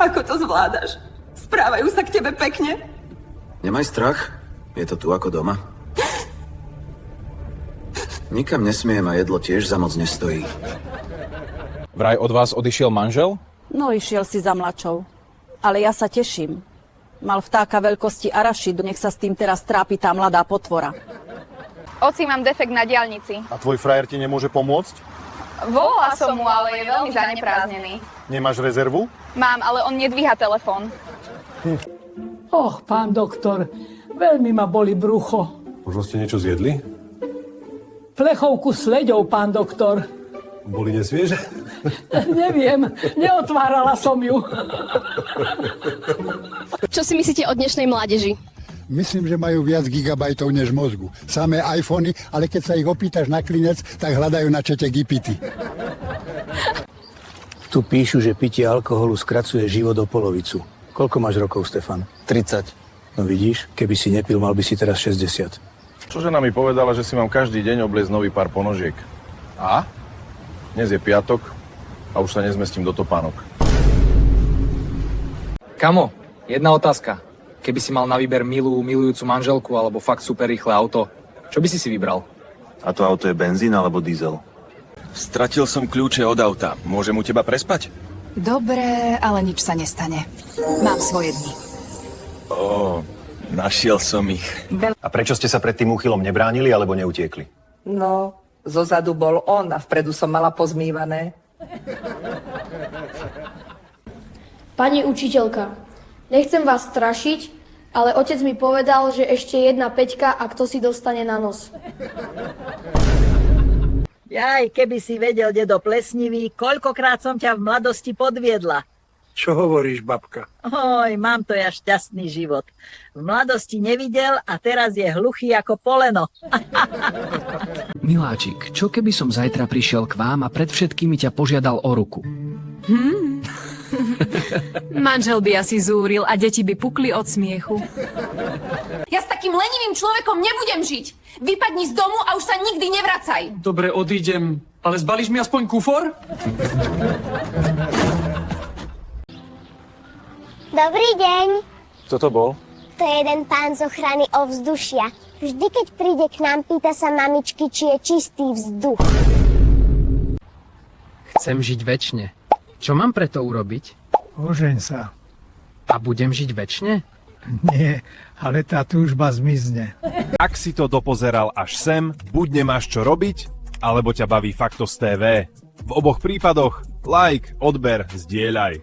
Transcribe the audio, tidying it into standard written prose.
Ako to zvládaš? Správajú sa k tebe pekne? Nemaj strach, je to tu ako doma. Nikam nesmiem a jedlo tiež za moc nestojí. Vraj od vás odišiel manžel? No, išiel si za mladšou. Ale ja sa teším. Mal vtáka veľkosti arašidu, nech sa s tým teraz trápi tá mladá potvora. Oci, mám defekt na diaľnici. A tvoj frajer ti nemôže pomôcť? Volala som mu, ale je veľmi zaneprázdnený. Nemáš rezervu? Mám, ale on nedvíha telefón. Pán doktor, veľmi ma boli brucho. Možno ste niečo zjedli? Plechovku s leďou, pán doktor. Boli nesvieže? Neviem, neotvárala som ju. Čo si myslíte o dnešnej mládeži? Myslím, že majú viac gigabajtov než mozgu. Samé iPhony, ale keď sa ich opýtaš na klinec, tak hľadajú na čete gipity. Tu píšu, že pitie alkoholu skracuje život o polovicu. Koľko máš rokov, Stefan? 30. No vidíš, keby si nepil, mal by si teraz 60. Čo žena mi povedala, že si mám každý deň obliecť nový pár ponožiek. A? Dnes je piatok a už sa nezmestím do topánok. Kamo, jedna otázka. Keby si mal na výber milú, milujúcu manželku alebo fakt super rýchle auto, čo by si vybral? A to auto je benzín alebo diesel? Stratil som kľúče od auta. Môžem u teba prespať? Dobre, ale nič sa nestane. Mám svoje dni. Našiel som ich. A prečo ste sa pred tým úchylom nebránili alebo neutiekli? No, zozadu bol on a vpredu som mala pozmývané. Pani učiteľka, nechcem vás strašiť, ale otec mi povedal, že ešte jedna peťka a kto si dostane na nos. Jaj, keby si vedel, dedo Plesnivý, koľkokrát som ťa v mladosti podviedla. Čo hovoríš, babka? Oj, mám to ja šťastný život. V mladosti nevidel a teraz je hluchý ako poleno. Miláčik, čo keby som zajtra prišiel k vám a pred všetkými ťa požiadal o ruku? Manžel by asi zúril a deti by pukli od smiechu. Ja s takým lenivým človekom nebudem žiť. Vypadni z domu a už sa nikdy nevracaj. Dobre, odídem, ale zbalíš mi aspoň kufor? Dobrý deň. Kto to bol? To je jeden pán z ochrany ovzdušia. Vždy, keď príde k nám, pýta sa mamičky, či je čistý vzduch. Chcem žiť večne. Čo mám preto urobiť? Ožeň sa. A budem žiť večne? Nie, ale tá túžba zmizne. Ak si to dopozeral až sem, buď nemáš čo robiť, alebo ťa baví Faktos TV. V oboch prípadoch like, odber, zdieľaj.